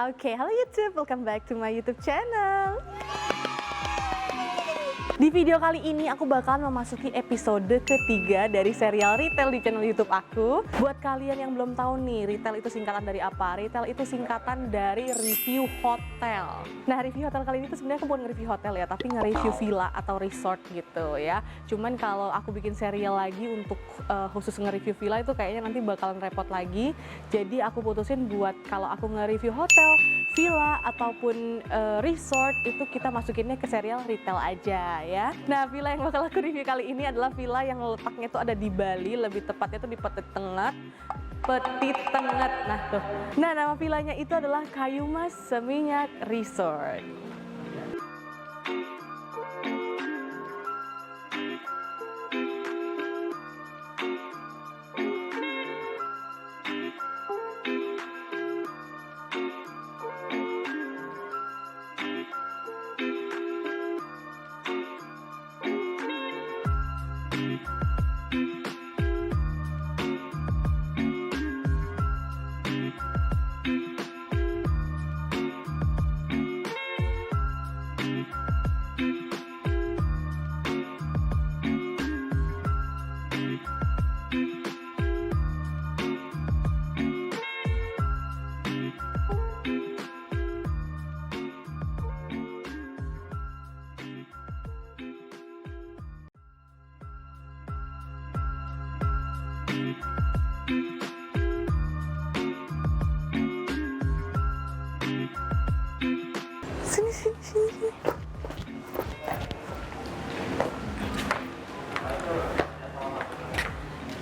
Oke, halo YouTube, welcome back to my YouTube channel. Di video kali ini aku bakalan memasuki episode ketiga dari serial retail di channel YouTube aku. Buat kalian yang belum tahu nih, retail itu singkatan dari apa? Retail itu singkatan dari review hotel. Nah, review hotel kali ini tuh sebenarnya aku bukan nge-review hotel ya, tapi nge-review villa atau resort gitu ya. Cuman kalau aku bikin serial lagi untuk khusus nge-review villa itu kayaknya nanti bakalan repot lagi. Jadi aku putusin buat kalau aku nge-review hotel, villa ataupun resort itu kita masukinnya ke serial retail aja ya. Nah, villa yang bakal aku review kali ini adalah villa yang letaknya itu ada di Bali, lebih tepatnya itu di Petit Tengah. Nah tuh. Nah, nama villanya itu adalah Kayumas Seminyak Resort. Sini.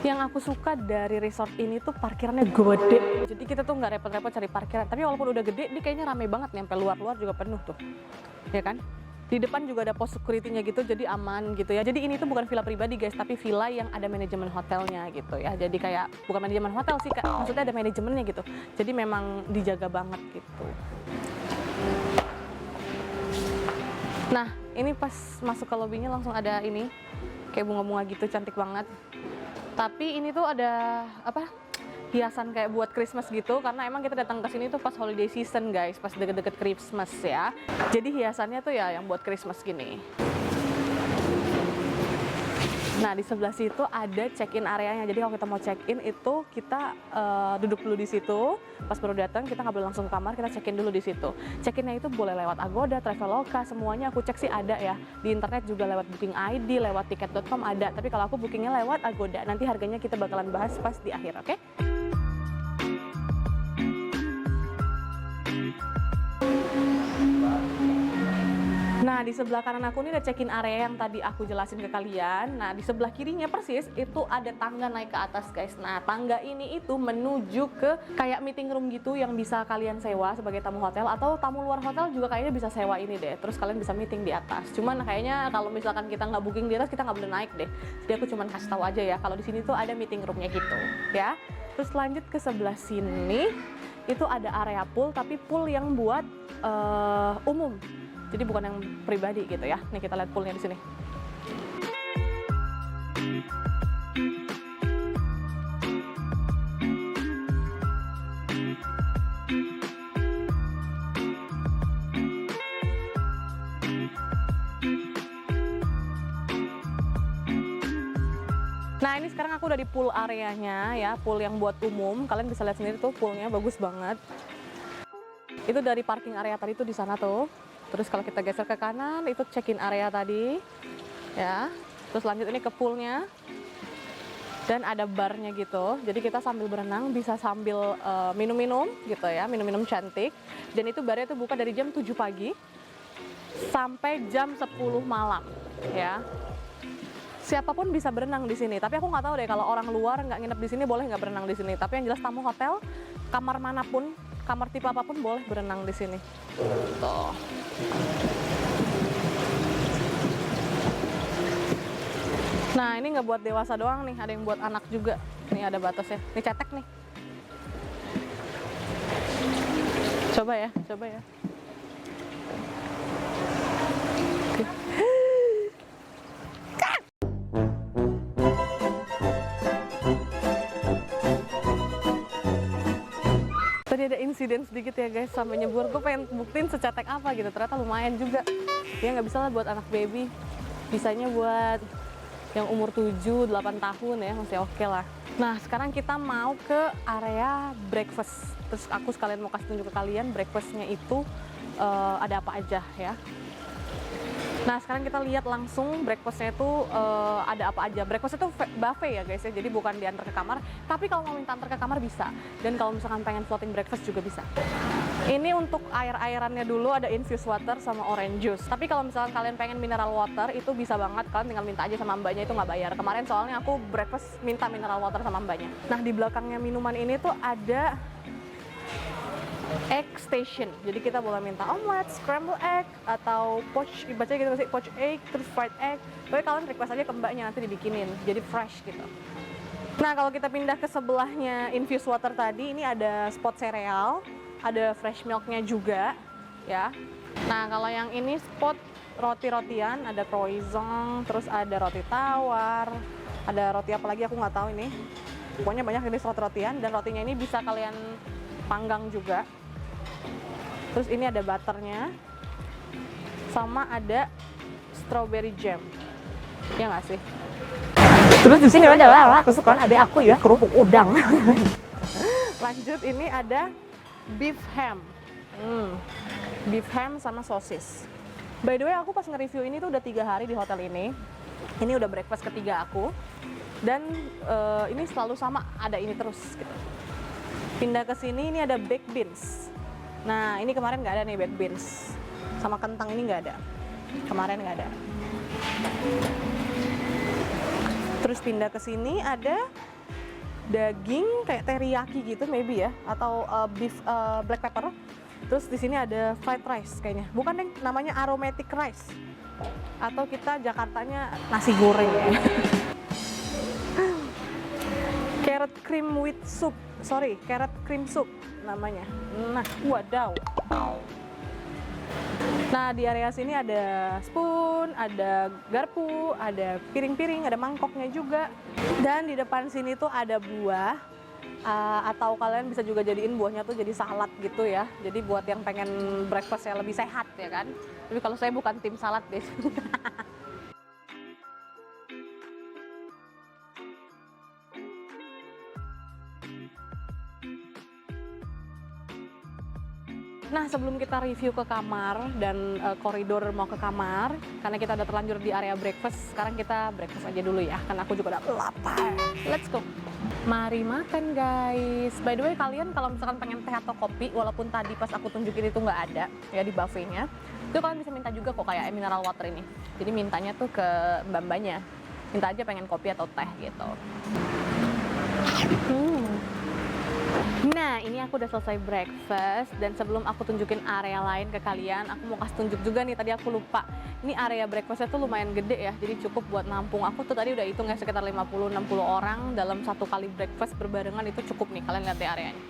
Yang aku suka dari resort ini tuh parkirannya gede. Jadi kita tuh nggak repot-repot cari parkiran. Tapi walaupun udah gede, dia kayaknya rame banget nih. Sampai luar-luar juga penuh tuh. Ya kan? Di depan juga ada pos security-nya gitu, jadi aman gitu ya. Jadi ini tuh bukan villa pribadi guys, tapi villa yang ada manajemen hotelnya gitu ya. Jadi kayak, bukan manajemen hotel sih Kak, maksudnya ada manajemennya gitu. Jadi memang dijaga banget gitu. Nah, ini pas masuk ke lobbynya langsung ada ini, kayak bunga-bunga gitu, cantik banget. Tapi ini tuh ada, hiasan kayak buat Christmas gitu, karena emang kita datang ke sini tuh pas holiday season guys, pas deket-deket Christmas ya. Jadi hiasannya tuh ya yang buat Christmas gini. Nah, di sebelah situ ada check-in areanya. Jadi kalau kita mau check-in itu kita duduk dulu di situ. Pas baru datang kita nggak boleh langsung ke kamar, kita check-in dulu di situ. Check-innya itu boleh lewat Agoda, Traveloka, semuanya aku cek sih ada ya. Di internet juga lewat Booking ID, lewat tiket.com ada. Tapi kalau aku bookingnya lewat Agoda. Nanti harganya kita bakalan bahas pas di akhir, oke? Nah, di sebelah kanan aku ini ada check-in area yang tadi aku jelasin ke kalian. Nah, di sebelah kirinya persis itu ada tangga naik ke atas guys. Nah, tangga ini itu menuju ke kayak meeting room gitu yang bisa kalian sewa sebagai tamu hotel, atau tamu luar hotel juga kayaknya bisa sewa ini deh. Terus kalian bisa meeting di atas. Cuman kayaknya kalau misalkan kita nggak booking di atas, kita nggak boleh naik deh. Jadi aku cuman kasih tahu aja ya, kalau di sini tuh ada meeting roomnya gitu ya. Terus lanjut ke sebelah sini, itu ada area pool, tapi pool yang buat umum. Jadi bukan yang pribadi gitu ya. Nih kita lihat poolnya di sini. Nah, ini sekarang aku udah di pool areanya ya, pool yang buat umum. Kalian bisa lihat sendiri tuh poolnya bagus banget. Itu dari parking area tadi tuh di sana tuh. Terus kalau kita geser ke kanan, itu check-in area tadi, ya. Terus lanjut ini ke poolnya, dan ada barnya gitu. Jadi kita sambil berenang, bisa sambil minum-minum gitu ya, minum-minum cantik. Dan itu barnya itu buka dari jam 7 pagi sampai jam 10 malam, ya. Siapapun bisa berenang di sini. Tapi aku nggak tahu deh kalau orang luar nggak nginep di sini boleh nggak berenang di sini. Tapi yang jelas tamu hotel, kamar manapun, kamar tipe apapun boleh berenang di sini. Tuh. Nah, ini nggak buat dewasa doang nih, ada yang buat anak juga. Nih ada batasnya. Ini cetek nih. Coba ya. Oke. Tadi ada insiden sedikit ya guys, sampai nyebur. Gue pengen buktiin secetek apa gitu, ternyata lumayan juga. Ya nggak bisa lah buat anak baby, bisanya buat yang umur 7-8 tahun ya, masih oke lah. Nah sekarang kita mau ke area breakfast. Terus aku sekalian mau kasih tunjuk ke kalian breakfastnya itu ada apa aja ya. Nah sekarang kita lihat langsung breakfastnya itu ada apa aja. Breakfast itu buffet ya guys ya, jadi bukan diantar ke kamar. Tapi kalau mau minta antar ke kamar bisa. Dan kalau misalkan pengen floating breakfast juga bisa. Ini untuk air-airannya dulu, ada infused water sama orange juice. Tapi kalau misalkan kalian pengen mineral water itu bisa banget, kalian tinggal minta aja sama mbaknya, itu nggak bayar. Kemarin soalnya aku breakfast minta mineral water sama mbaknya. Nah di belakangnya minuman ini tuh ada egg station, jadi kita boleh minta omelet, scramble egg, atau poached, bacanya gitu sih, poached egg, terus fried egg. Tapi kalian request aja ke mbaknya, nanti dibikinin, jadi fresh gitu. Nah kalau kita pindah ke sebelahnya infused water tadi, ini ada spot sereal, ada fresh milknya juga ya. Nah kalau yang ini spot roti-rotian, ada croissant, terus ada roti tawar, ada roti apa lagi aku nggak tahu ini. Pokoknya banyak jenis roti-rotian, dan rotinya ini bisa kalian panggang juga. Terus ini ada butternya, sama ada strawberry jam, ya nggak sih? Terus di sini ada kesukaan adik aku ya, kerupuk udang. Lanjut, ini ada beef ham, beef ham sama sosis. By the way, aku pas nge-review ini tuh udah 3 hari di hotel ini. Ini udah breakfast ketiga aku, dan ini selalu sama, ada ini terus gitu. Pindah ke sini, ini ada baked beans. Nah ini kemarin nggak ada nih baked beans, sama kentang ini nggak ada, kemarin nggak ada. Terus pindah ke sini ada daging kayak teriyaki gitu maybe ya, atau beef black pepper. Terus di sini ada fried rice kayaknya, bukan deh, namanya aromatic rice, atau kita Jakartanya nasi goreng ya. Carrot cream with soup, carrot cream soup namanya. Nah, wadaw. Nah, di area sini ada spoon, ada garpu, ada piring-piring, ada mangkoknya juga. Dan di depan sini tuh ada buah, atau kalian bisa juga jadiin buahnya tuh jadi salad gitu ya. Jadi buat yang pengen breakfast yang lebih sehat ya kan. Tapi kalau saya bukan tim salad deh. Nah sebelum kita review ke kamar dan koridor mau ke kamar, karena kita udah terlanjur di area breakfast, sekarang kita breakfast aja dulu ya, karena aku juga udah lapar. Let's go. Mari makan guys. By the way, kalian kalau misalkan pengen teh atau kopi, walaupun tadi pas aku tunjukin itu nggak ada ya di buffetnya, itu kalian bisa minta juga kok kayak mineral water ini. Jadi mintanya tuh ke mbak-mbaknya, minta aja pengen kopi atau teh gitu. Nah ini aku udah selesai breakfast, dan sebelum aku tunjukin area lain ke kalian, aku mau kasih tunjuk juga nih, tadi aku lupa. Ini area breakfastnya tuh lumayan gede ya, jadi cukup buat nampung. Aku tuh tadi udah hitung ya, sekitar 50-60 orang dalam satu kali breakfast berbarengan, itu cukup nih, kalian lihat deh areanya.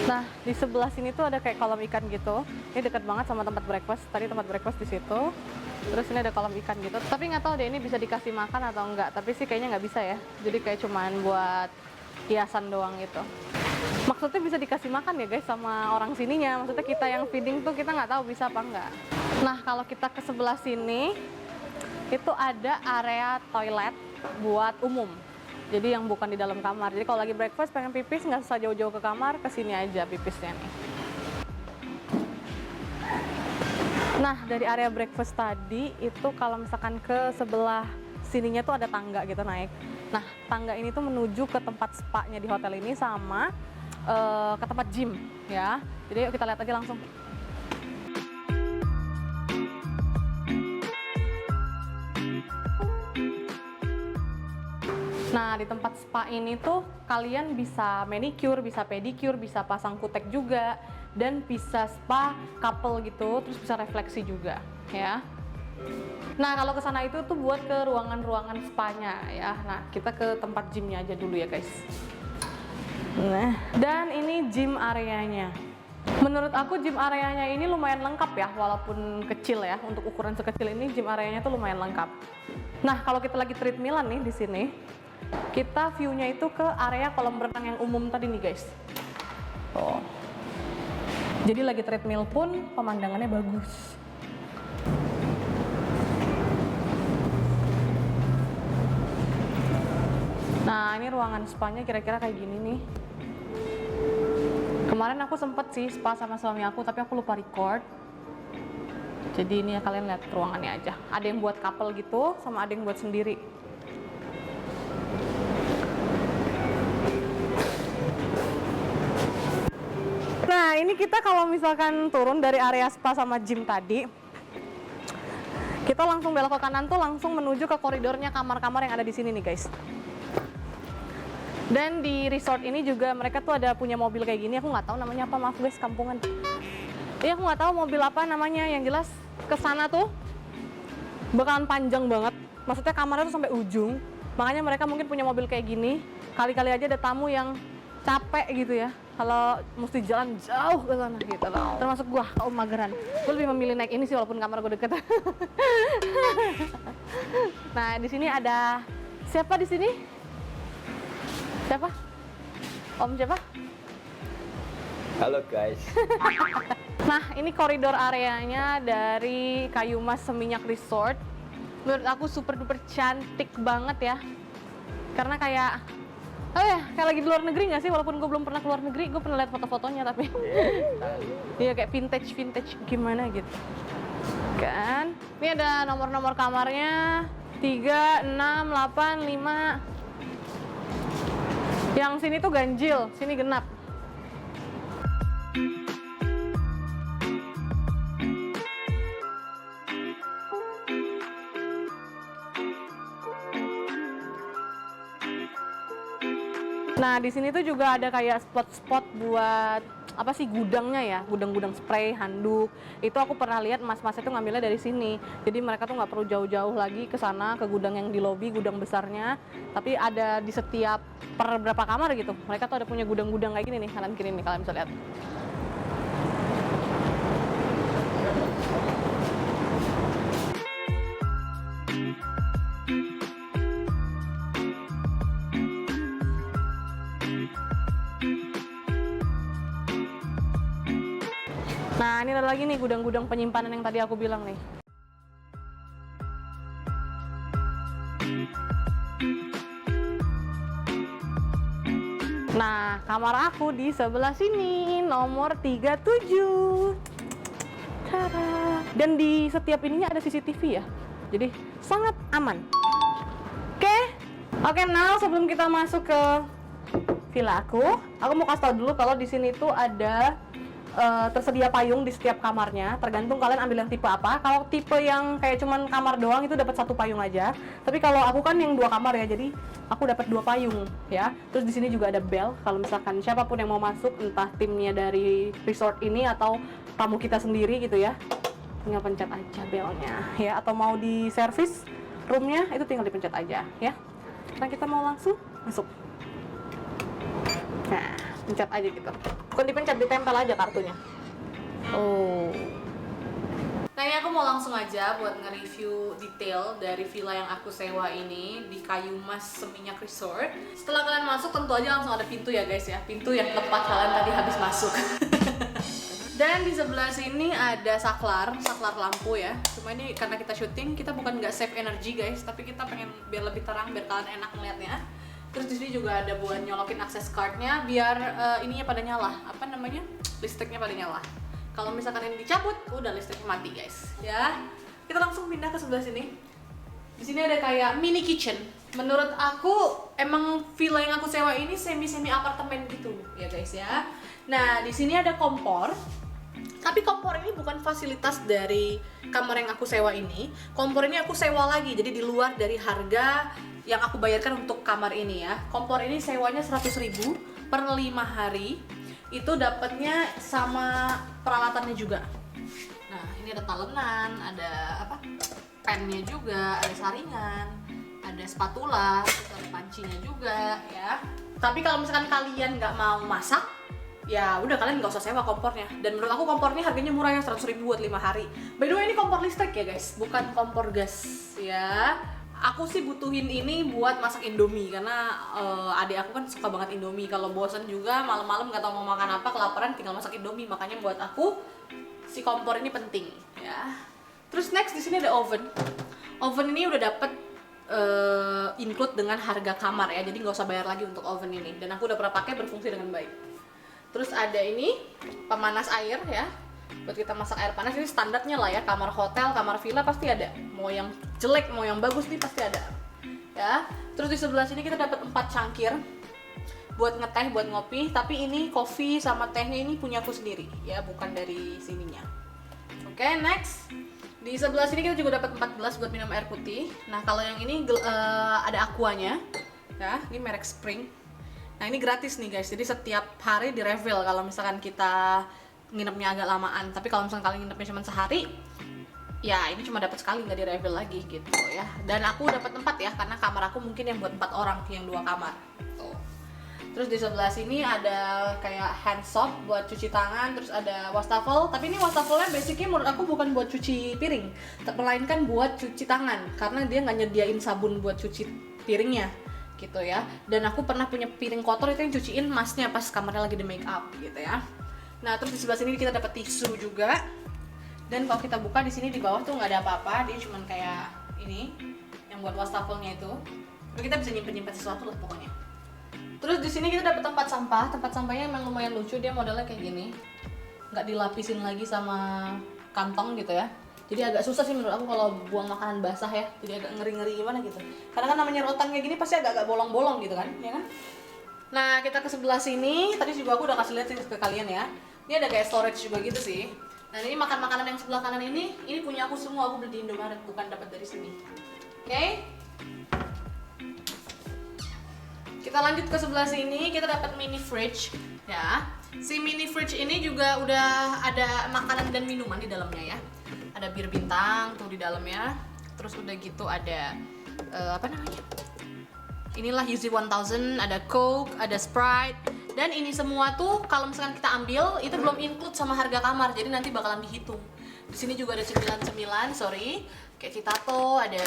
Nah, di sebelah sini tuh ada kayak kolam ikan gitu. Ini dekat banget sama tempat breakfast. Tadi tempat breakfast di situ. Terus ini ada kolam ikan gitu. Tapi nggak tahu deh ini bisa dikasih makan atau enggak. Tapi sih kayaknya nggak bisa ya. Jadi kayak cuman buat hiasan doang gitu. Maksudnya bisa dikasih makan ya guys sama orang sininya. Maksudnya kita yang feeding tuh kita nggak tahu bisa apa enggak. Nah, kalau kita ke sebelah sini itu ada area toilet buat umum. Jadi yang bukan di dalam kamar. Jadi kalau lagi breakfast pengen pipis nggak usah jauh-jauh ke kamar, kesini aja pipisnya nih. Nah dari area breakfast tadi itu kalau misalkan ke sebelah sininya tuh ada tangga gitu naik. Nah tangga ini tuh menuju ke tempat spa-nya di hotel ini sama ke tempat gym ya. Jadi yuk kita lihat aja langsung. Nah, di tempat spa ini tuh kalian bisa manicure, bisa pedicure, bisa pasang kutek juga, dan bisa spa couple gitu, terus bisa refleksi juga, ya. Nah, kalau ke sana itu tuh buat ke ruangan-ruangan spa-nya ya. Nah, kita ke tempat gymnya aja dulu ya, guys. Nah, dan ini gym areanya. Menurut aku gym areanya ini lumayan lengkap ya, walaupun kecil ya. Untuk ukuran sekecil ini gym areanya tuh lumayan lengkap. Nah, kalau kita lagi treadmillan nih di sini, kita view-nya itu ke area kolam renang yang umum tadi nih guys. Oh. Jadi lagi treadmill pun pemandangannya bagus. Nah, ini ruangan spa-nya kira-kira kayak gini nih. Kemarin aku sempet sih spa sama suami aku, tapi aku lupa record. Jadi ini ya, kalian lihat ruangannya aja. Ada yang buat couple gitu, sama ada yang buat sendiri. Nah, ini kita kalau misalkan turun dari area spa sama gym tadi, kita langsung belok ke kanan tuh langsung menuju ke koridornya kamar-kamar yang ada di sini nih guys. Dan di resort ini juga mereka tuh ada punya mobil kayak gini, aku nggak tahu namanya apa, maaf guys, kampungan. Iya, aku nggak tahu mobil apa namanya, yang jelas ke sana tuh bakalan panjang banget. Maksudnya kamarnya tuh sampai ujung. Makanya mereka mungkin punya mobil kayak gini. Kali-kali aja ada tamu yang capek gitu ya, kalau mesti jalan jauh ke sana gitu loh. Termasuk gua, kaum mageran. Gue lebih memilih naik ini sih walaupun kamar gue deket. Nah, di sini ada siapa di sini? Siapa? Om siapa? Halo guys. Nah, ini koridor areanya dari Kayu Mas Seminyak Resort. Menurut aku super duper cantik banget ya. Karena kayak, oh ya, kayak lagi di luar negeri nggak sih? Walaupun gue belum pernah keluar negeri, gue pernah lihat foto-fotonya tapi iya kayak vintage gimana gitu. Kan? Ini ada nomor-nomor kamarnya 3, 6, 8, 5. Yang sini tuh ganjil, sini genap. Nah, di sini tuh juga ada kayak spot-spot buat apa sih, gudangnya ya, gudang-gudang spray, handuk. Itu aku pernah lihat mas-masnya tuh ngambilnya dari sini. Jadi mereka tuh nggak perlu jauh-jauh lagi ke sana, ke gudang yang di lobi, gudang besarnya. Tapi ada di setiap per berapa kamar gitu. Mereka tuh ada punya gudang-gudang kayak gini nih, kanan kiri nih, kalian bisa lihat. Nah, ini ada lagi nih gudang-gudang penyimpanan yang tadi aku bilang nih. Nah, kamar aku di sebelah sini, nomor 37. Tada. Dan di setiap ininya ada CCTV ya. Jadi, sangat aman. Oke, now sebelum kita masuk ke villa aku mau kasih tau dulu kalau di sini tuh ada tersedia payung di setiap kamarnya, tergantung kalian ambil yang tipe apa. Kalau tipe yang kayak cuman kamar doang itu dapat 1 payung aja. Tapi kalau aku kan yang 2 kamar ya, jadi aku dapat 2 payung ya. Terus di sini juga ada bel kalau misalkan siapapun yang mau masuk, entah timnya dari resort ini atau tamu kita sendiri gitu ya, tinggal pencet aja belnya ya. Atau mau di service roomnya itu tinggal dipencet aja ya. Sekarang kita mau langsung masuk. Nah, pencet aja gitu. Bukan dipencet, ditempel aja kartunya. Oh. Nah, ini aku mau langsung aja buat nge-review detail dari villa yang aku sewa ini di Kayu Mas Seminyak Resort. Setelah kalian masuk, tentu aja langsung ada pintu ya guys ya. Pintu yang tepat kalian tadi habis masuk. Dan di sebelah sini ada saklar lampu ya. Cuma ini karena kita syuting, kita bukan nggak save energi guys, tapi kita pengen biar lebih terang, biar kalian enak ngeliatnya. Terus di sini juga ada buat nyolokin akses cardnya biar ininya pada nyala, apa namanya, listriknya pada nyala. Kalau misalkan ini dicabut, udah listriknya mati guys. Ya, kita langsung pindah ke sebelah sini. Di sini ada kayak mini kitchen. Menurut aku emang villa yang aku sewa ini semi apartemen gitu ya guys ya. Nah, di sini ada kompor. Tapi kompor ini bukan fasilitas dari kamar yang aku sewa ini. Kompor ini aku sewa lagi, jadi di luar dari harga yang aku bayarkan untuk kamar ini ya. Kompor ini sewanya 100.000 per 5 hari. Itu dapatnya sama peralatannya juga. Nah, ini ada talenan, ada apa? Pennya juga, ada saringan, ada spatula, terus ada pancinya juga ya. Tapi kalau misalkan kalian nggak mau masak, ya udah kalian nggak usah sewa kompornya. Dan menurut aku kompor ini harganya murah ya, 100.000 buat 5 hari. By the way, ini kompor listrik ya guys, bukan kompor gas ya. Aku sih butuhin ini buat masak Indomie karena adik aku kan suka banget Indomie. Kalau bosan juga malam-malam nggak tahu mau makan apa, kelaparan, tinggal masak Indomie. Makanya buat aku si kompor ini penting ya. Terus next di sini ada oven. Oven ini udah dapet include dengan harga kamar ya, jadi nggak usah bayar lagi untuk oven ini. Dan aku udah pernah pakai, berfungsi dengan baik. Terus ada ini pemanas air ya, buat kita masak air panas. Ini standarnya lah ya, kamar hotel, kamar villa pasti ada. Mau yang jelek, mau yang bagus nih pasti ada. Ya. Terus di sebelah sini kita dapat 4 cangkir buat ngeteh, buat ngopi. Tapi ini kopi sama tehnya ini punya aku sendiri ya, bukan dari sininya. Oke, next. Di sebelah sini kita juga dapat 4 gelas buat minum air putih. Nah, kalau yang ini ada aquanya. Ya, ini merek Spring. Nah, ini gratis nih guys. Jadi setiap hari di refill kalau misalkan kita nginepnya agak lamaan. Tapi kalau misalkan kalian nginepnya cuma sehari, ya ini cuma dapat sekali, nggak di refill lagi gitu ya. Dan aku dapat 4 ya, karena kamar aku mungkin yang buat 4 orang, yang 2 kamar. Tuh. Terus di sebelah sini ada kayak hand soap buat cuci tangan, terus ada wastafel. Tapi ini wastafelnya basicnya menurut aku bukan buat cuci piring, melainkan buat cuci tangan, karena dia nggak nyediain sabun buat cuci piringnya gitu ya. Dan aku pernah punya piring kotor itu yang cuciin masnya pas kamarnya lagi di make up gitu ya. Nah, terus di sebelah sini kita dapat tisu juga. Dan kalau kita buka di sini di bawah tuh nggak ada apa-apa, dia cuman kayak ini yang buat wastafelnya itu. Jadi kita bisa nyimpen sesuatu lah pokoknya. Terus di sini kita dapat tempat sampah. Tempat sampahnya emang lumayan lucu, dia modelnya kayak gini. Nggak dilapisin lagi sama kantong gitu ya. Jadi agak susah sih menurut aku kalau buang makanan basah ya. Jadi agak ngeri-ngeri gimana gitu. Karena kan namanya rotan kayak gini pasti agak-agak bolong-bolong gitu kan, ya kan? Nah, kita ke sebelah sini. Tadi juga aku udah kasih lihat ke kalian ya. Ini ada kayak storage juga gitu sih. Dan ini makanan yang sebelah kanan ini punya aku semua. Aku beli di Indomaret, bukan dapat dari sini. Oke? Kita lanjut ke sebelah sini. Kita dapat mini fridge ya. Si mini fridge ini juga udah ada makanan dan minuman di dalamnya ya. Ada bir bintang tuh di dalamnya. Terus udah gitu ada apa namanya? Inilah Yuzi 1000, ada Coke, ada Sprite. Dan ini semua tuh kalau misalkan kita ambil itu belum include sama harga kamar. Jadi nanti bakalan dihitung. Di sini juga ada cemilan-cemilan, kayak Citato, ada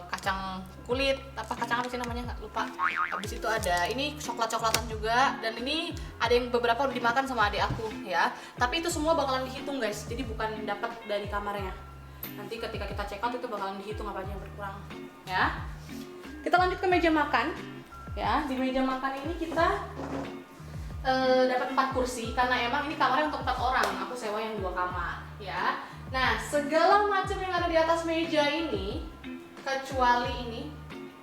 kacang kulit, kacang apa sih namanya, nggak lupa. Habis itu ada ini coklat-coklatan juga, dan ini ada yang beberapa udah dimakan sama adik aku ya. Tapi itu semua bakalan dihitung guys, jadi bukan dapat dari kamarnya. Nanti ketika kita check out itu bakalan dihitung apa aja yang berkurang ya. Kita lanjut ke meja makan ya. Di meja makan ini kita dapat 4 kursi karena emang ini kamarnya untuk 4 orang. Aku sewa yang 2 kamar ya. Nah, segala macam yang ada di atas meja ini kecuali ini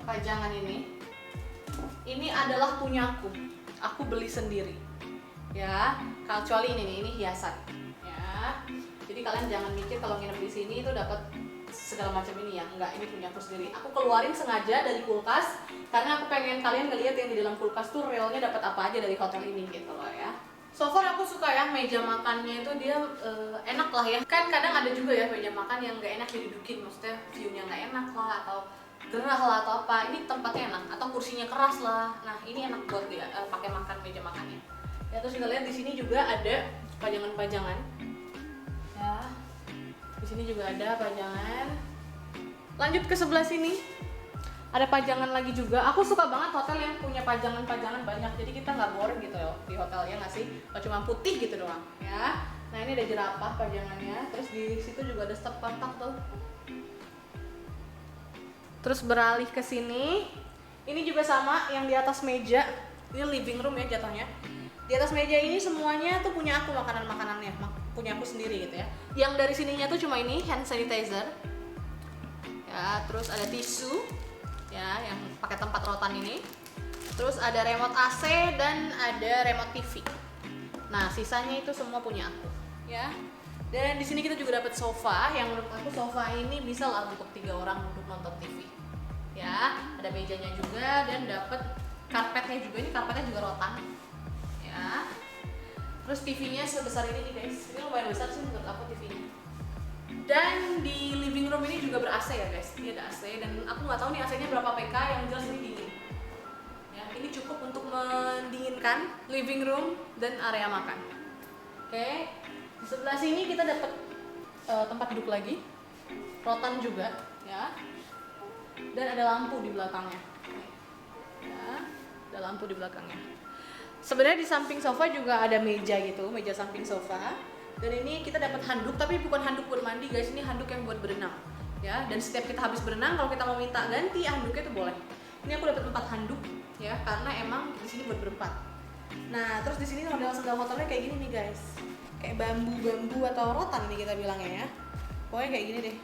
pajangan ini adalah punyaku. Aku beli sendiri ya. Kecuali ini nih, ini hiasan ya. Jadi kalian jangan mikir kalau nginep di sini itu dapat segala macam ini ya. Enggak, ini punya aku sendiri. Aku keluarin sengaja dari kulkas karena aku pengen kalian ngeliat yang di dalam kulkas tuh realnya dapat apa aja dari hotel ini gitu loh ya. So far aku suka ya meja makannya itu, dia enak lah ya. Kan kadang ada juga ya meja makan yang nggak enak didudukin, maksudnya view-nya nggak enak lah atau gerah lah atau apa. Ini tempatnya enak atau kursinya keras lah. Nah, ini enak buat dia pakai makan meja makannya. Ya, terus kita lihat di sini juga ada pajangan-pajangan. Ya. Di sini juga ada pajangan. Lanjut ke sebelah sini. Ada pajangan lagi juga. Aku suka banget hotel yang punya pajangan-pajangan banyak. Jadi kita nggak boring gitu ya di hotelnya, nggak sih? Kalau cuma putih gitu doang, ya. Nah, ini ada jerapah pajangannya. Terus di situ juga ada step kontak tuh. Terus beralih ke sini. Ini juga sama yang di atas meja. Ini living room ya jatuhnya. Di atas meja ini semuanya tuh punya aku, makanan-makanannya. Punya aku sendiri gitu ya. Yang dari sininya tuh cuma ini hand sanitizer. Ya, terus ada tisu. Ya, yang pakai tempat rotan ini. Terus ada remote AC dan ada remote TV. Nah, sisanya itu semua punya aku, ya. Dan di sini kita juga dapat sofa, yang menurut aku sofa ini bisa lah untuk 3 orang duduk nonton TV. Ya, ada mejanya juga dan dapat karpetnya juga. Ini karpetnya juga rotan. Ya. Terus TV-nya sebesar ini nih, guys. Ini lumayan besar sih menurut aku TV-nya. Dan di living room ini juga ber-AC ya guys. Ini ada AC dan aku nggak tahu nih AC-nya berapa PK, yang jelas ini dingin. Ya, ini ini cukup untuk mendinginkan living room dan area makan. Oke, di sebelah sini kita dapat tempat duduk lagi, rotan juga, ya. Dan ada lampu di belakangnya. Ya, ada lampu di belakangnya. Sebenarnya di samping sofa juga ada meja gitu, meja samping sofa. Dan ini kita dapat handuk, tapi bukan handuk buat mandi guys, ini handuk yang buat berenang. Ya, dan setiap kita habis berenang, kalau kita mau minta ganti handuknya itu boleh. Ini aku dapat 4 handuk, ya, karena emang di sini buat berempat. Nah, terus di sini model sendal hotelnya kayak gini nih guys, kayak bambu atau rotan nih kita bilangnya ya. Pokoknya kayak gini deh,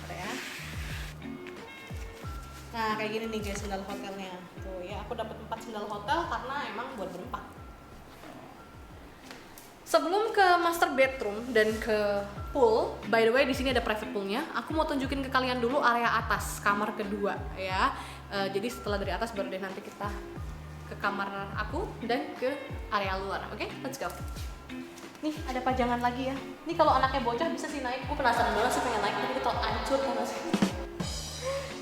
ada ya. Nah, kayak gini nih guys sendal hotelnya. Tuh ya, aku dapat 4 sendal hotel karena emang buat berempat. Sebelum ke master bedroom dan ke pool, by the way di sini ada private poolnya. Aku mau tunjukin ke kalian dulu area atas, kamar kedua ya. Jadi setelah dari atas baru deh nanti kita ke kamar aku dan ke area luar. Oke, let's go. Nih ada pajangan lagi ya. Nih kalau anaknya bocah bisa sih naik. Gue penasaran banget sih pengen naik, tapi kita hancur kan sih.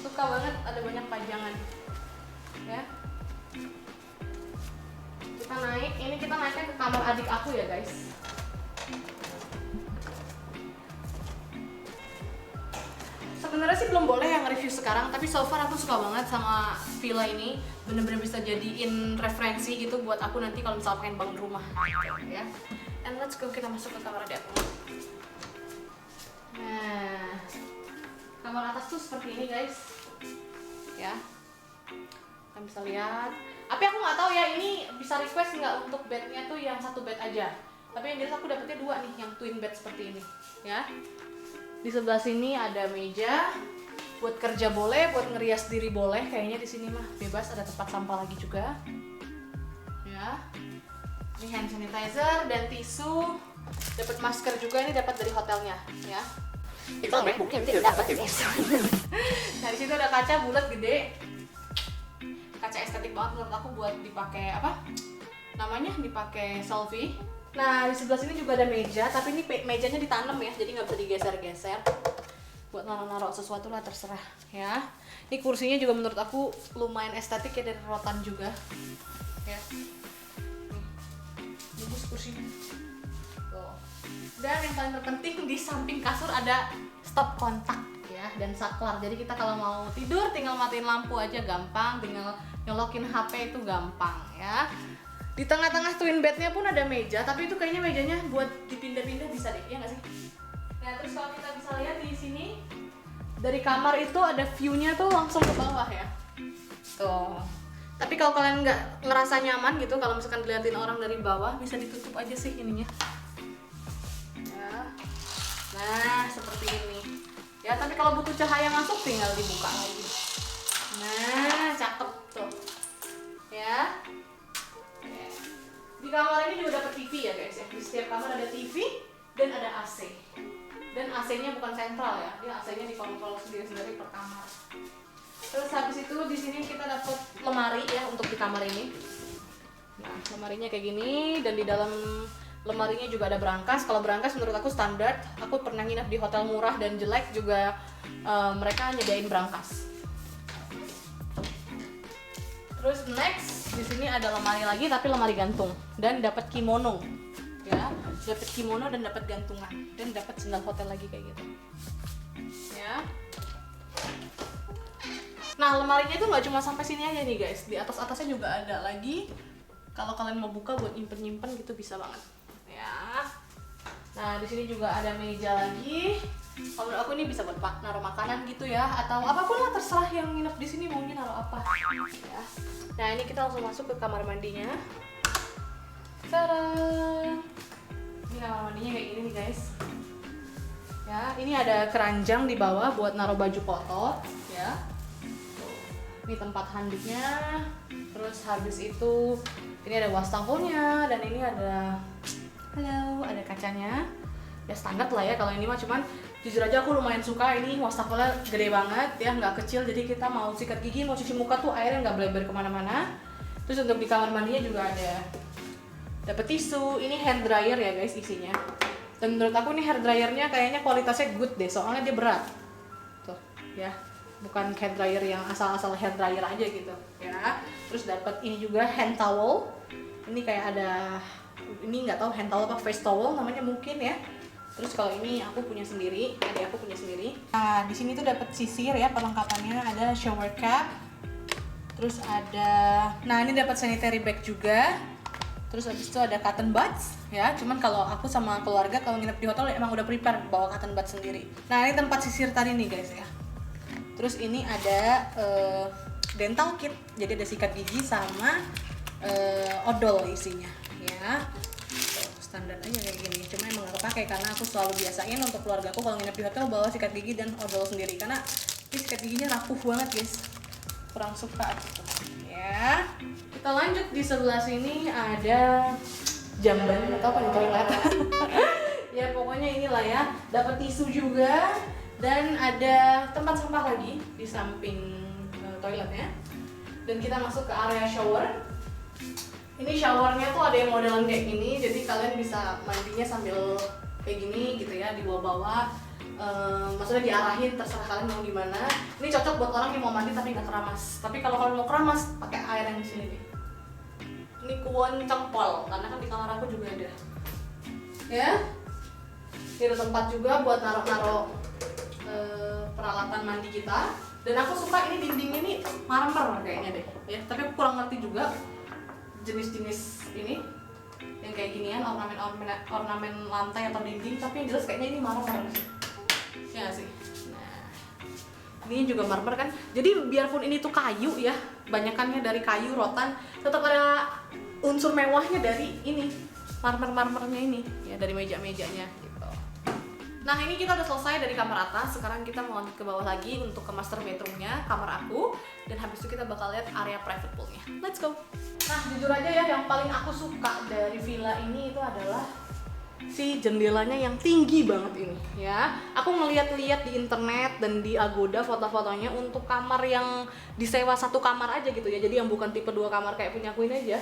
Suka banget ada banyak pajangan. Ya. Kita naik, ini kita naiknya ke kamar adik aku ya guys. Sebenarnya sih belum boleh yang review sekarang, tapi so far aku suka banget sama villa ini. Bener-bener bisa jadiin referensi gitu buat aku nanti kalau misalnya pengen bangun rumah ya. And let's go, kita masuk ke kamar adik aku. Nah, kamar atas tuh seperti ini guys. Ya, kalian bisa lihat. Tapi aku nggak tahu ya, ini bisa request nggak untuk bednya tuh yang satu bed aja. Tapi yang jelas aku dapetnya 2 nih, yang twin bed seperti ini. Ya. Di sebelah sini ada meja, buat kerja boleh, buat ngerias diri boleh. Kayaknya di sini mah bebas, ada tempat sampah lagi juga. Ya. Ini hand sanitizer dan tisu. Dapat masker juga, ini dapat dari hotelnya. Ya. Itu mungkin tidak dapat guys. Nah di situ ada kaca bulat gede, kaca estetik banget menurut aku buat dipakai apa? Namanya dipakai selfie. Nah di sebelah sini juga ada meja, tapi ini mejanya ditanam ya, jadi nggak bisa digeser-geser. Buat naruh-naruh sesuatu lah terserah ya. Ini kursinya juga menurut aku lumayan estetik ya, dari rotan juga. Ya. Nih, bagus kursinya. Tuh. Dan yang paling terpenting di samping kasur ada stop kontak ya dan saklar. Jadi kita kalau mau tidur tinggal matiin lampu aja gampang, tinggal nyolokin HP itu gampang ya. Di tengah-tengah twin bednya pun ada meja, tapi itu kayaknya mejanya buat dipindah-pindah bisa deh, ya nggak sih? Nah terus kalau kita bisa lihat di sini dari kamar itu ada view-nya tuh langsung ke bawah ya. Tuh. Tapi kalau kalian nggak ngerasa nyaman gitu, kalau misalkan diliatin orang dari bawah, bisa ditutup aja sih ininya. Nah, seperti ini. Ya, tapi kalau butuh cahaya masuk tinggal dibuka lagi. Nah, cakep tuh. Ya. Oke. Di kamar ini juga dapat TV ya, guys ya. Di setiap kamar ada TV dan ada AC. Dan AC-nya bukan sentral ya. Dia AC-nya dikontrol sendiri-sendiri per kamar. Terus habis itu di sini kita dapat lemari ya untuk di kamar ini. Nah, lemarinya kayak gini dan di dalam lemarinya juga ada berangkas. Kalau berangkas menurut aku standar. Aku pernah nginep di hotel murah dan jelek juga mereka nyediain berangkas. Terus next di sini ada lemari lagi tapi lemari gantung dan dapat kimono. Ya, dapat kimono dan dapat gantungan dan dapat sendal hotel lagi kayak gitu. Ya. Nah, lemarinya itu nggak cuma sampai sini aja nih guys. Di atas-atasnya juga ada lagi. Kalau kalian mau buka buat nyimpen-nyimpen gitu bisa banget. Ya. Nah, di sini juga ada meja lagi. Kalau menurut aku ini bisa buat naruh makanan gitu ya, atau apapun lah terserah yang nginep di sini maunya naruh apa. Ya. Nah, ini kita langsung masuk ke kamar mandinya. Tada! Ini kamar mandinya kayak gini nih guys. Ya, ini ada keranjang di bawah buat naruh baju kotor. Ya. Ini tempat handuknya. Terus habis itu ini ada wastafelnya dan ini ada ada kacanya. Ya standar lah ya kalau ini mah, cuman jujur aja aku lumayan suka ini wastafelnya gede banget ya, nggak kecil, jadi kita mau sikat gigi, mau cuci muka tuh airnya nggak bleber kemana-mana. Terus untuk di kamar mandinya juga ada dapat tisu. Ini hair dryer ya guys isinya. Dan menurut aku nih hair dryernya kayaknya kualitasnya good deh, soalnya dia berat. Tuh ya. bukan hair dryer yang asal-asal hair dryer aja gitu ya. Terus dapat ini juga hand towel. Ini kayak ada, ini nggak tahu hand towel apa face towel namanya mungkin ya. Terus kalau ini aku punya sendiri, adik aku punya sendiri. Nah di sini tuh dapat sisir ya perlengkapannya, ada shower cap. Terus ada, nah ini dapat sanitary bag juga. Terus habis itu ada cotton buds ya. Cuman kalau aku sama keluarga kalau nginep di hotel emang udah prepare bawa cotton buds sendiri. Nah ini tempat sisir tadi nih guys ya. Terus ini ada dental kit. Jadi ada sikat gigi sama odol isinya ya. Tuh, standar aja kayak gini. Cuma emang gak kepake karena aku selalu biasain untuk keluarga aku kalau nginep di hotel bawa sikat gigi dan odol sendiri. Karena ini sikat giginya rapuh banget guys. Kurang suka gitu ya. Kita lanjut di sebelah sini ada jamban atau apa nih, toilet. Ya pokoknya inilah ya. Dapat tisu juga dan ada tempat sampah lagi di samping toiletnya. Dan kita masuk ke area shower. Ini showernya tuh ada yang modelan kayak gini, jadi kalian bisa mandinya sambil kayak gini gitu ya, dibawa-bawa. Maksudnya diarahin, terserah kalian mau gimana. Ini cocok buat orang yang mau mandi tapi nggak keramas. Tapi kalau kalian mau keramas, pakai air yang di sini nih. Ini kuon cempol, karena kan di kamar aku juga ada. Ya, ini ada tempat juga buat naruh-naruh peralatan mandi kita. Dan aku suka ini dindingnya nih marmer kayaknya deh. Ya, tapi aku kurang ngerti juga jenis-jenis ini yang kayak ginian, ornamen lantai atau dinding. Tapi yang jelas kayaknya ini marmer. Ya sih. Nah, ini juga marmer kan. Jadi biarpun ini tuh kayu ya, banyakannya dari kayu rotan, tetap ada unsur mewahnya dari ini marmernya ini ya, dari meja-mejanya gitu. Nah ini kita udah selesai dari kamar atas. Sekarang kita mau lanjut ke bawah lagi untuk ke master bedroomnya, kamar aku. Dan habis itu kita bakal lihat area private poolnya. Let's go. Nah jujur aja ya, yang paling aku suka dari villa ini itu adalah si jendelanya yang tinggi banget ini ya. Aku ngeliat-liat di internet dan di Agoda foto-fotonya untuk kamar yang disewa satu kamar aja gitu ya. Jadi yang bukan tipe 2 kamar kayak punya aku ini aja.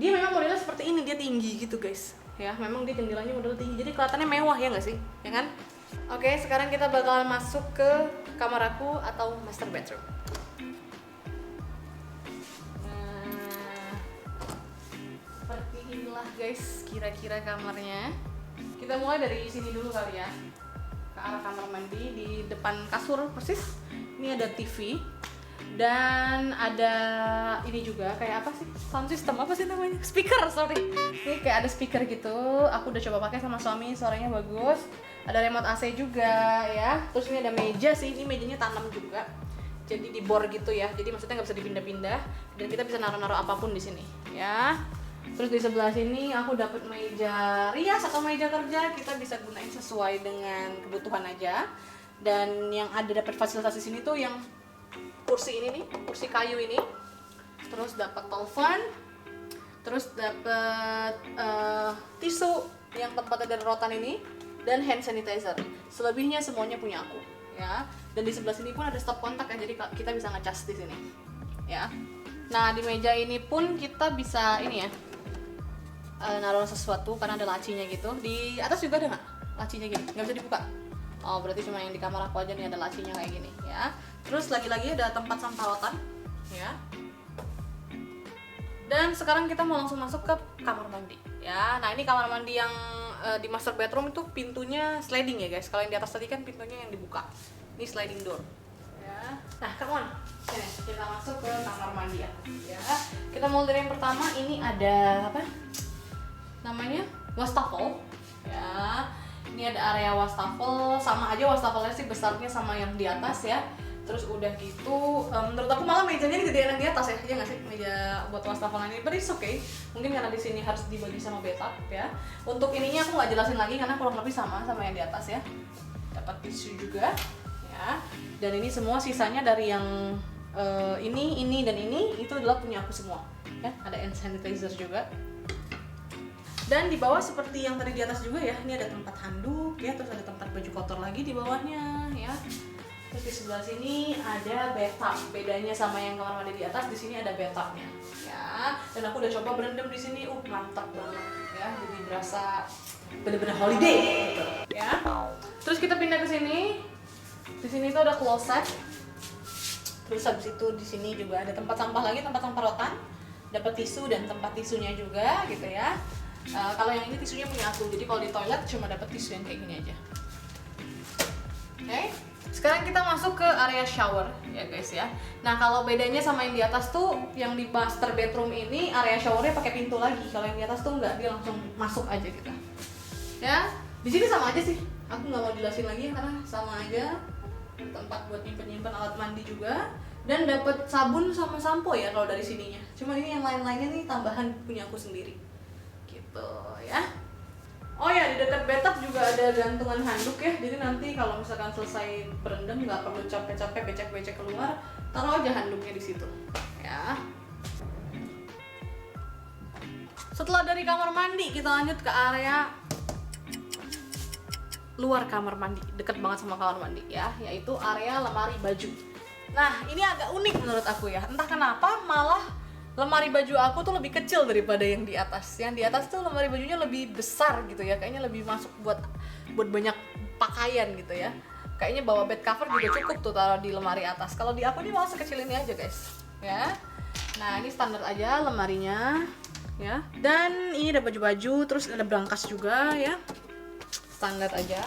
Dia memang modelnya seperti ini, dia tinggi gitu guys. Ya, memang dia jendelanya model tinggi. Jadi kelihatannya mewah ya nggak sih? Ya kan? Oke, sekarang kita bakalan masuk ke kamar aku atau master bedroom. Nah, seperti inilah guys kira-kira kamarnya. Kita mulai dari sini dulu kali ya, ke arah kamar mandi. Di depan kasur persis ini ada TV dan ada ini juga kayak apa sih, sound system apa sih namanya, speaker, sorry. Ini kayak ada speaker gitu. Aku udah coba pakai sama suami, suaranya bagus. Ada remote AC juga ya. Terus ini ada meja sih, ini mejanya tanam juga, jadi di bor gitu ya. Jadi maksudnya nggak bisa dipindah-pindah dan kita bisa naruh-naruh apapun di sini ya. Terus di sebelah sini aku dapat meja rias atau meja kerja, kita bisa gunain sesuai dengan kebutuhan aja. Dan yang ada dapat fasilitas di sini tuh yang kursi ini nih, kursi kayu ini. Terus dapat telepon, terus dapat tisu yang tempatnya dari rotan ini dan hand sanitizer. Selebihnya semuanya punya aku ya. Dan di sebelah sini pun ada stop kontak ya, jadi kita bisa ngecas di sini ya. Nah di meja ini pun kita bisa ini ya, naruh sesuatu karena ada lacinya gitu. Di atas juga ada nggak lacinya gini, nggak bisa dibuka. Oh berarti cuma yang di kamar aku aja nih ada lacinya kayak gini ya. Terus lagi-lagi ada tempat sampah rotan ya. Dan sekarang kita mau langsung masuk ke kamar mandi ya. Nah ini kamar mandi yang di master bedroom itu pintunya sliding ya guys. Kalau yang di atas tadi kan pintunya yang dibuka, ini sliding door ya. Nah come on, sini kita masuk ke kamar mandi ya. Kita mulai dari yang pertama. Ini ada apa namanya, wastafel ya. Ini ada area wastafel, sama aja wastafelnya sih besarnya sama yang di atas ya. Terus udah gitu, menurut aku malah mejanya ini gedean yang di atas ya, iya nggak sih? Meja buat wastafel ini, but it's okay. Mungkin karena di sini harus dibagi sama bathtub ya. Untuk ininya aku nggak jelasin lagi karena kurang lebih sama yang di atas ya. Dapat tisu juga ya. Dan ini semua sisanya dari yang ini dan ini itu adalah punya aku semua ya. Ada hand sanitizer juga. Dan di bawah seperti yang tadi di atas juga ya, ini ada tempat handuk ya, terus ada tempat baju kotor lagi di bawahnya ya. Terus di sebelah sini ada bathtub. Bedanya sama yang kamar mandi di atas, di sini ada bathtubnya ya. Dan aku udah coba berendam di sini, mantap banget ya. Jadi berasa bener-bener holiday gitu ya. Terus kita pindah ke sini. Di sini tuh ada closet Terus habis itu di sini juga ada tempat sampah lagi, tempat sampah rotan, dapat tisu dan tempat tisunya juga gitu ya. Kalau yang ini tisunya punya aku, jadi kalau di toilet cuma dapat tisu yang kayak gini aja. Oke, sekarang kita masuk ke area shower ya guys ya. Nah kalau bedanya sama yang di atas tuh, yang di master bedroom ini area showernya pakai pintu lagi. Kalau yang di atas tuh enggak, dia langsung masuk aja gitu. Ya, di sini sama aja sih. Aku nggak mau jelasin lagi karena sama aja. Tempat buat nyimpen alat mandi juga, dan dapat sabun sama sampo ya kalau dari sininya. Cuma ini yang lain-lainnya nih tambahan punya aku sendiri gitu ya. Oh ya, di dekat bathtub juga ada gantungan handuk ya, jadi nanti kalau misalkan selesai berendam nggak perlu capek-capek becek-becek keluar, taruh aja handuknya di situ ya. Setelah dari kamar mandi, kita lanjut ke area luar kamar mandi, deket banget sama kamar mandi ya, yaitu area lemari baju. Nah ini agak unik menurut aku ya, entah kenapa malah lemari baju aku tuh lebih kecil daripada yang di atas. Yang di atas tuh lemari bajunya lebih besar gitu ya, kayaknya lebih masuk buat banyak pakaian gitu ya. Kayaknya bawa bed cover juga cukup tuh taruh di lemari atas. Kalau di aku ini malah sekecil ini aja guys ya. Nah ini standar aja lemarinya ya, dan ini ada baju-baju, terus ada brankas juga ya, standar aja.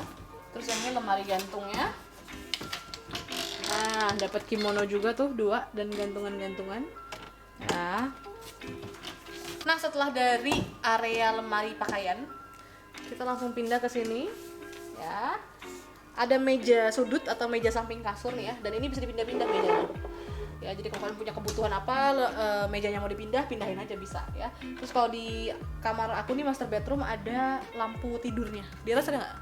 Terus yang ini lemari gantungnya. Nah, dapat kimono juga tuh 2 dan gantungan-gantungan. Nah, setelah dari area lemari pakaian, kita langsung pindah ke sini ya. Ada meja sudut atau meja samping kasur nih ya, dan ini bisa dipindah-pindah mejanya. Ya, jadi kalau kalian punya kebutuhan apa, mejanya mau dipindah, pindahin aja bisa ya. Terus kalau di kamar aku nih master bedroom ada lampu tidurnya. Di atas ada nggak?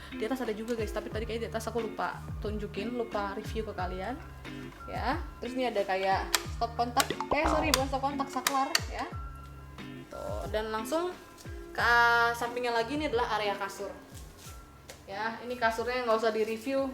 Di atas ada juga guys, tapi tadi kayaknya di atas aku lupa tunjukin, lupa review ke kalian ya. Terus ini ada kayak stop kontak, bukan stop kontak, saklar ya tuh. Dan langsung ke sampingnya lagi, ini adalah area kasur ya. Ini kasurnya nggak usah di review,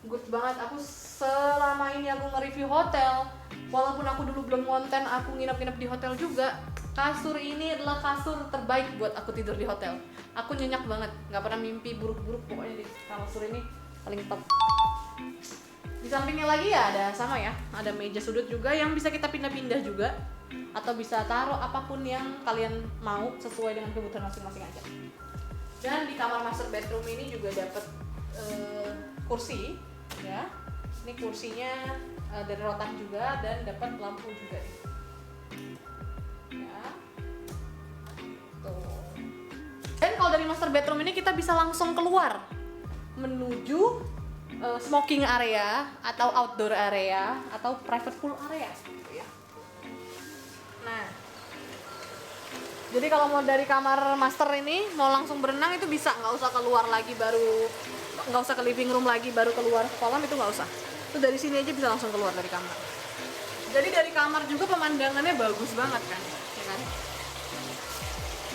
good banget. Aku selama ini aku nge-review hotel, walaupun aku dulu belum konten aku nginep-nginep di hotel juga, kasur ini adalah kasur terbaik buat aku tidur di hotel. Aku nyenyak banget, nggak pernah mimpi buruk-buruk pokoknya di kasur ini paling top. Di sampingnya lagi ya ada sama ya, ada meja sudut juga yang bisa kita pindah-pindah juga, atau bisa taruh apapun yang kalian mau sesuai dengan kebutuhan masing-masing aja. Dan di kamar master bedroom ini juga dapat kursi ya. Ini kursinya dari rotan juga dan dapat lampu juga nih. Ya. Tuh. Dan kalau dari master bedroom ini kita bisa langsung keluar menuju smoking area atau outdoor area atau private pool area gitu ya. Nah, jadi kalau mau dari kamar master ini mau langsung berenang itu bisa, nggak usah keluar lagi baru, nggak usah ke living room lagi baru keluar ke kolam, itu nggak usah. Itu dari sini aja bisa langsung keluar dari kamar. Jadi dari kamar juga pemandangannya bagus banget kan, ya kan?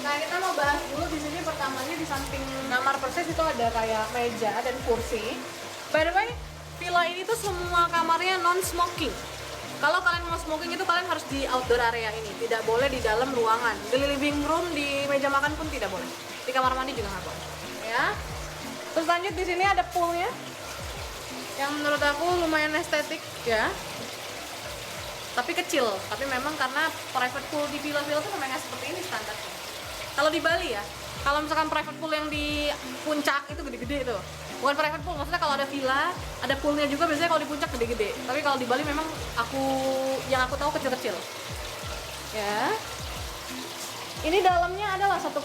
Nah kita mau bahas dulu di sini, pertamanya di samping kamar persis itu ada kayak meja dan kursi. By the way, villa ini tuh semua kamarnya non smoking. Kalau kalian mau smoking itu kalian harus di outdoor area ini, tidak boleh di dalam ruangan. Di living room, di meja makan pun tidak boleh. Di kamar mandi juga nggak boleh. Ya. Terus lanjut di sini ada poolnya, yang menurut aku lumayan estetik ya. Tapi kecil. Tapi memang karena private pool di villa-villa tuh memang seperti ini standarnya. Kalau di Bali ya, kalau misalkan private pool yang di puncak itu gede-gede tuh. Bukan private pool, maksudnya kalau ada villa, ada poolnya juga biasanya kalau di puncak gede-gede. Tapi kalau di Bali memang yang aku tahu kecil-kecil. Ya. Ini dalamnya adalah 1,5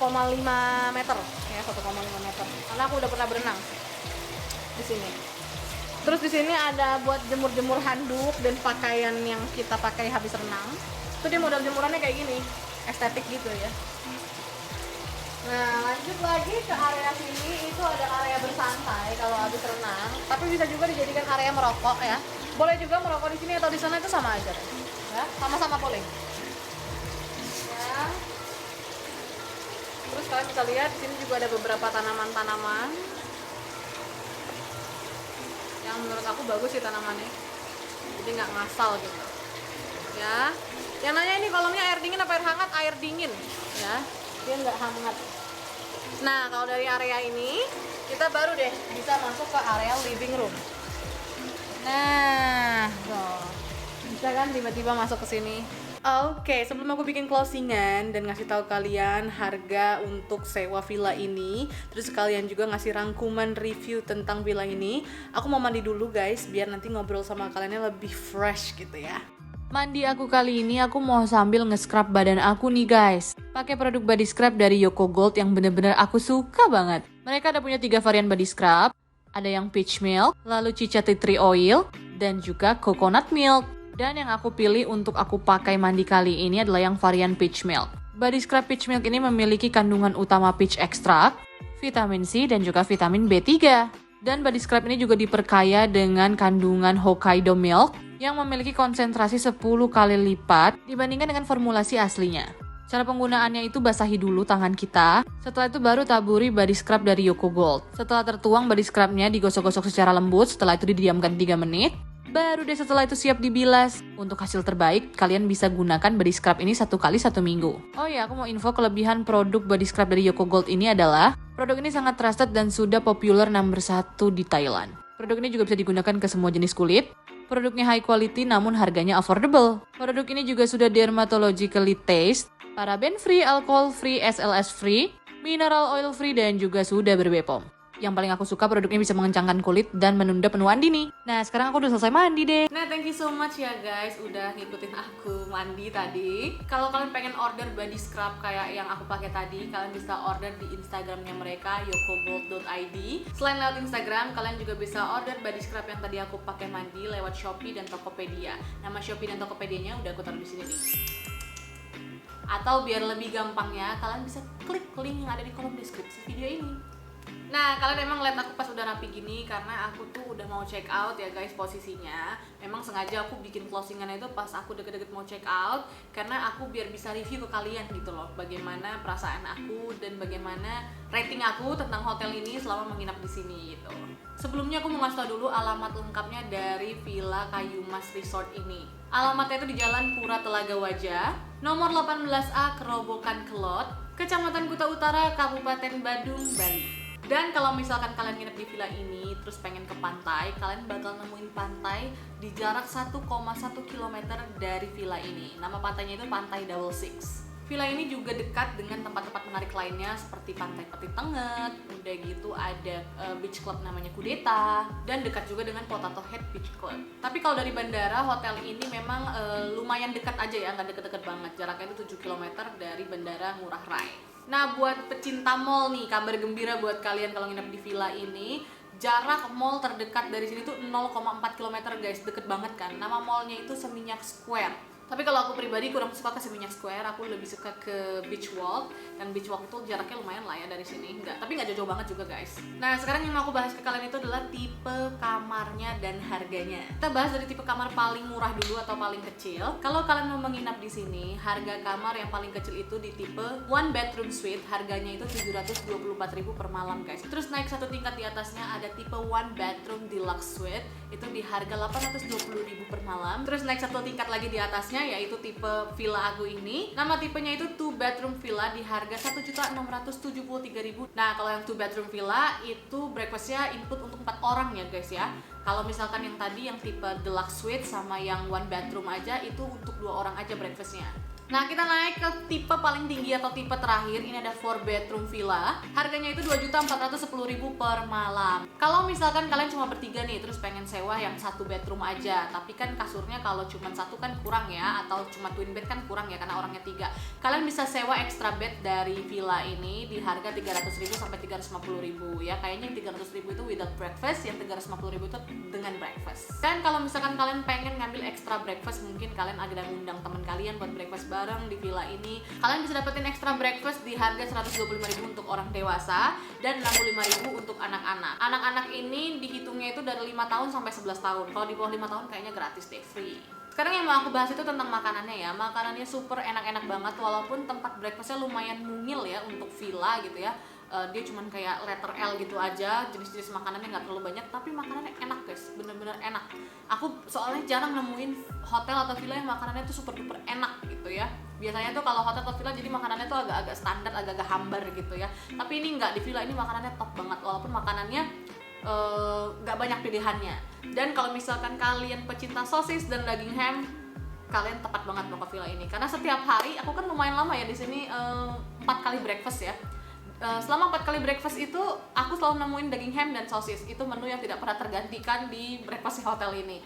meter, ya 1,5 meter. Karena aku udah pernah berenang di sini. Terus di sini ada buat jemur-jemur handuk dan pakaian yang kita pakai habis renang. Itu dia model jemurannya kayak gini, estetik gitu ya. Nah lanjut lagi ke area sini, itu ada area bersantai kalau habis renang. Tapi bisa juga dijadikan area merokok ya. Boleh juga merokok di sini atau di sana, itu sama aja deh. Ya, sama-sama boleh. Ya. Terus kalian bisa lihat di sini juga ada beberapa tanaman-tanaman yang menurut aku bagus sih tanamannya. Jadi nggak ngasal gitu. Ya. Yang nanya ini kolamnya air dingin apa air hangat? Air dingin. Ya. Dia nggak hangat. Nah kalau dari area ini kita baru deh bisa masuk ke area living room. Nah tuh. Bisa kan tiba-tiba masuk ke sini. Oke, sebelum aku bikin closingan dan ngasih tahu kalian harga untuk sewa villa ini, terus kalian juga ngasih rangkuman review tentang villa ini, aku mau mandi dulu guys, biar nanti ngobrol sama kaliannya lebih fresh gitu ya. Mandi aku kali ini aku mau sambil nge-scrub badan aku nih guys. Pakai produk body scrub dari Yoko Gold yang bener-bener aku suka banget. Mereka ada punya 3 varian body scrub. Ada yang peach milk, lalu chicha tea tree oil, dan juga coconut milk. Dan yang aku pilih untuk aku pakai mandi kali ini adalah yang varian peach milk. Body scrub peach milk ini memiliki kandungan utama peach extract, vitamin C, dan juga vitamin B3. Dan body scrub ini juga diperkaya dengan kandungan Hokkaido milk yang memiliki konsentrasi 10 kali lipat dibandingkan dengan formulasi aslinya. Cara penggunaannya itu basahi dulu tangan kita, setelah itu baru taburi body scrub dari Yoko Gold. Setelah tertuang body scrubnya digosok-gosok secara lembut, setelah itu didiamkan 3 menit. Baru deh setelah itu siap dibilas. Untuk hasil terbaik, kalian bisa gunakan body scrub ini 1 kali 1 minggu. Oh ya, aku mau info kelebihan produk body scrub dari Yoko Gold ini adalah produk ini sangat trusted dan sudah populer nomor 1 di Thailand. Produk ini juga bisa digunakan ke semua jenis kulit. Produknya high quality namun harganya affordable. Produk ini juga sudah dermatologically test, paraben free, alcohol free, SLS free, mineral oil free, dan juga sudah ber-BPOM. Yang paling aku suka produknya bisa mengencangkan kulit dan menunda penuaan dini. Nah, sekarang aku udah selesai mandi deh. Nah, thank you so much ya guys udah ngikutin aku mandi tadi. Kalau kalian pengen order body scrub kayak yang aku pakai tadi, kalian bisa order di Instagramnya mereka yokogold.id. Selain lewat Instagram, kalian juga bisa order body scrub yang tadi aku pakai mandi lewat Shopee dan Tokopedia. Nama Shopee dan Tokopedia-nya udah aku taruh di sini nih. Atau biar lebih gampangnya, kalian bisa klik link yang ada di kolom deskripsi video ini. Nah, kalian emang lihat aku pas udah rapi gini karena aku tuh udah mau check out ya guys posisinya. Memang sengaja aku bikin closingannya itu pas aku deket-deket mau check out karena aku biar bisa review ke kalian gitu loh, bagaimana perasaan aku dan bagaimana rating aku tentang hotel ini selama menginap di sini gitu. Sebelumnya aku mau ngasih tau dulu alamat lengkapnya dari Villa Kayu Mas Resort ini. Alamatnya itu di Jalan Pura Telaga Wajah, nomor 18A Kerobokan Kelot, Kecamatan Kuta Utara, Kabupaten Badung, Bali. Dan kalau misalkan kalian nginep di villa ini terus pengen ke pantai, kalian bakal nemuin pantai di jarak 1,1 km dari villa ini. Nama pantainya itu Pantai Double Six. Villa ini juga dekat dengan tempat-tempat menarik lainnya seperti Pantai Peti Tenget, udah gitu ada beach club namanya Kudeta, dan dekat juga dengan Potato Head Beach Club. Tapi kalau dari bandara, hotel ini memang lumayan dekat aja ya, nggak deket-deket banget. Jaraknya itu 7 km dari Bandara Ngurah Rai. Nah, buat pecinta mall nih, kabar gembira buat kalian kalau nginep di villa ini. Jarak mall terdekat dari sini tuh 0,4 km guys, deket banget kan. Nama mallnya itu Seminyak Square. Tapi kalau aku pribadi kurang suka ke Seminyak Square, aku lebih suka ke Beach Walk. Dan Beach Walk itu jaraknya lumayan lah ya dari sini, tapi nggak jauh-jauh banget juga guys. Nah, sekarang yang mau aku bahas ke kalian itu adalah tipe kamarnya dan harganya. Kita bahas dari tipe kamar paling murah dulu atau paling kecil. Kalau kalian mau menginap di sini, harga kamar yang paling kecil itu di tipe one bedroom suite, harganya itu 724.000 per malam guys. Terus naik satu tingkat di atasnya ada tipe one bedroom deluxe suite, itu di harga 820.000 per malam. Terus naik satu tingkat lagi di atasnya yaitu tipe villa aku ini. Nama tipenya itu 2 bedroom villa di harga 1.673.000. Nah, kalau yang 2 bedroom villa itu breakfastnya input untuk 4 orang ya guys ya. Kalau misalkan yang tadi yang tipe deluxe suite sama yang 1 bedroom aja itu untuk 2 orang aja breakfastnya. Nah, kita naik ke tipe paling tinggi atau tipe terakhir. Ini ada 4 bedroom villa. Harganya itu 2.410.000 per malam. Kalau misalkan kalian cuma bertiga nih, terus pengen sewa yang 1 bedroom aja, tapi kan kasurnya kalau cuma 1 kan kurang ya, atau cuma twin bed kan kurang ya karena orangnya 3. Kalian bisa sewa extra bed dari villa ini di harga 300.000 sampai 350.000 ya. Kayaknya yang 300.000 itu without breakfast, yang 350.000 itu dengan breakfast. Dan kalau misalkan kalian pengen ngambil extra breakfast, mungkin kalian agak ngundang teman kalian buat breakfast bareng di villa ini, kalian bisa dapetin extra breakfast di harga 125.000 untuk orang dewasa dan 65.000 untuk anak-anak. Anak-anak ini dihitungnya itu dari 5 tahun sampai 11 tahun. Kalau di bawah 5 tahun kayaknya gratis deh, free. Sekarang yang mau aku bahas itu tentang makanannya ya. Makanannya super enak-enak banget, walaupun tempat breakfastnya lumayan mungil ya untuk villa gitu ya. Dia cuman kayak letter L gitu aja, jenis-jenis makanannya nggak terlalu banyak, tapi makanannya enak guys, bener-bener enak. Aku soalnya jarang nemuin hotel atau villa yang makanannya tuh super duper enak gitu ya. Biasanya tuh kalau hotel atau villa jadi makanannya tuh agak-agak standar, agak-agak hambar gitu ya. Tapi ini nggak, di villa ini makanannya top banget, walaupun makanannya nggak banyak pilihannya. Dan kalau misalkan kalian pecinta sosis dan daging ham, kalian tepat banget mau ke villa ini karena setiap hari aku kan lumayan lama ya di sini, 4 kali breakfast ya. Selama 4 kali breakfast itu aku selalu nemuin daging ham dan sosis. Itu menu yang tidak pernah tergantikan di breakfast hotel ini.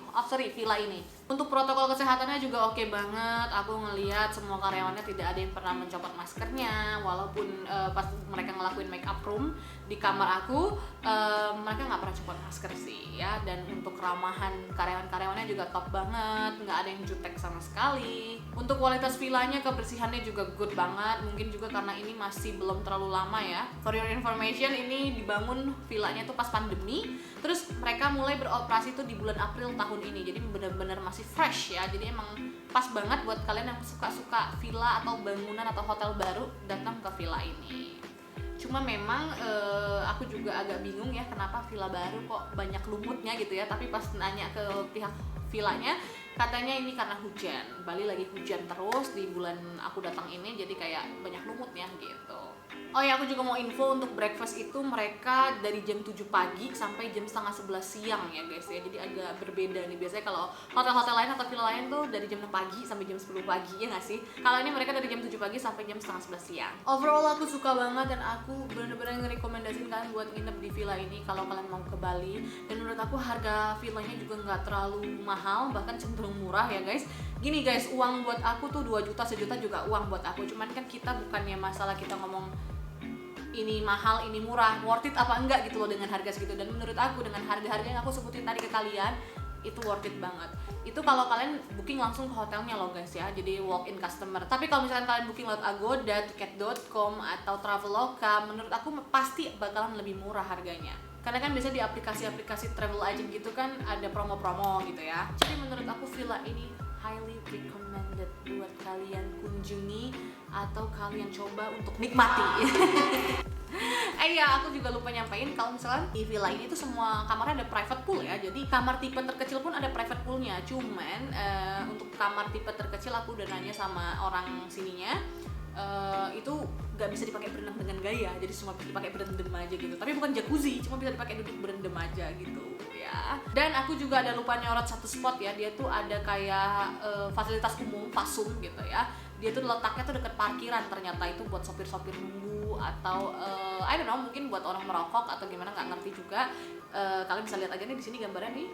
Villa ini. Untuk protokol kesehatannya juga oke banget. Aku ngelihat semua karyawannya tidak ada yang pernah mencopot maskernya. Walaupun pas mereka ngelakuin make up room di kamar aku, mereka nggak pernah copot masker sih ya. Dan untuk keramahan karyawan-karyawannya juga top banget. Nggak ada yang jutek sama sekali. Untuk kualitas villanya, kebersihannya juga good banget. Mungkin juga karena ini masih belum terlalu lama ya. For your information, ini dibangun villanya tuh pas pandemi. Terus mereka mulai beroperasi tuh di bulan April tahun ini. Jadi benar-benar masih fresh ya. Jadi emang pas banget buat kalian yang suka-suka villa atau bangunan atau hotel baru datang ke villa ini. Cuma memang aku juga agak bingung ya kenapa villa baru kok banyak lumutnya gitu ya. Tapi pas nanya ke pihak villanya, katanya ini karena hujan. Bali lagi hujan terus di bulan aku datang ini, jadi kayak banyak lumutnya gitu. Oh ya, aku juga mau info untuk breakfast itu mereka dari jam 7 pagi sampai jam setengah 11 siang ya guys ya. Jadi agak berbeda nih. Biasanya kalau hotel-hotel lain atau villa lain tuh dari jam 6 pagi sampai jam 10 pagi ya nggak sih? Kalau ini mereka dari jam 7 pagi sampai jam setengah 11 siang. Overall aku suka banget dan aku bener-bener ngerekomendasiin kalian buat nginep di villa ini kalau kalian mau ke Bali. Dan menurut aku harga villanya juga nggak terlalu mahal, bahkan cenderung murah ya guys. Gini guys, uang buat aku tuh 2 juta, sejuta juga uang buat aku. Cuman kan kita bukannya masalah kita ngomong ini mahal, ini murah, worth it apa enggak gitu loh dengan harga segitu. Dan menurut aku dengan harga-harga yang aku sebutin tadi ke kalian itu worth it banget. Itu kalau kalian booking langsung ke hotelnya loh guys ya, jadi walk-in customer. Tapi kalau misalkan kalian booking lewat Agoda, tiket.com atau Traveloka, menurut aku pasti bakalan lebih murah harganya. Karena kan biasanya di aplikasi-aplikasi travel agent gitu kan ada promo-promo gitu ya. Jadi menurut aku villa ini highly recommended buat kalian kunjungi atau kalian coba untuk nikmati. Iya, aku juga lupa nyampain kalau misalkan di villa ini tuh semua kamarnya ada private pool ya. Jadi kamar tipe terkecil pun ada private poolnya. Cuman untuk kamar tipe terkecil aku udah nanya sama orang sininya, itu nggak bisa dipakai berenang dengan gaya, jadi cuma bisa dipakai berendam aja gitu. Tapi bukan jacuzzi, cuma bisa dipakai duduk berendam aja gitu ya. Dan aku juga ada lupa nyorot satu spot ya, dia tuh ada kayak fasilitas umum fasum gitu ya. Dia tuh letaknya tuh deket parkiran, ternyata itu buat sopir-sopir nunggu atau I don't know, mungkin buat orang merokok atau gimana, nggak ngerti juga. Kalian bisa lihat aja nih di sini gambarnya nih.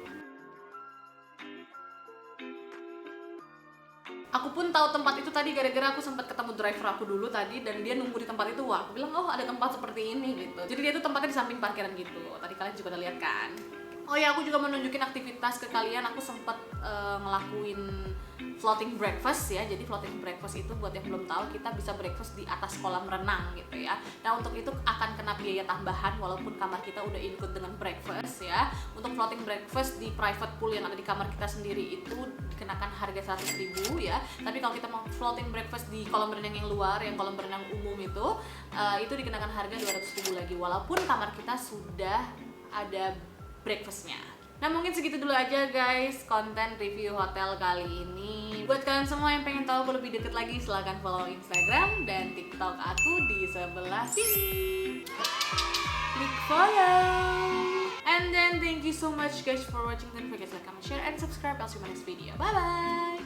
Aku pun tahu tempat itu tadi gara-gara aku sempat ketemu driver aku dulu tadi dan dia nunggu di tempat itu. Wah, aku bilang, oh ada tempat seperti ini gitu. Jadi dia tuh tempatnya di samping parkiran gitu. Tadi kalian juga udah lihat kan. Oh ya, aku juga mau nunjukin aktivitas ke kalian. Aku sempat ngelakuin floating breakfast ya. Jadi floating breakfast itu buat yang belum tahu, kita bisa breakfast di atas kolam renang gitu ya. Nah, untuk itu akan kena biaya tambahan walaupun kamar kita udah include dengan breakfast ya. Untuk floating breakfast di private pool yang ada di kamar kita sendiri itu dikenakan harga 100.000 ya. Tapi kalau kita mau floating breakfast di kolam renang yang luar, yang kolam renang umum itu dikenakan harga 200.000 lagi walaupun kamar kita sudah ada breakfastnya. Nah, mungkin segitu dulu aja guys konten review hotel kali ini. Buat kalian semua yang pengen tahu lebih deket lagi, silahkan follow Instagram dan TikTok aku di sebelah sini. Klik follow. And then thank you so much guys for watching. Don't forget to like, comment, share, and subscribe. I'll see you in my next video. Bye bye.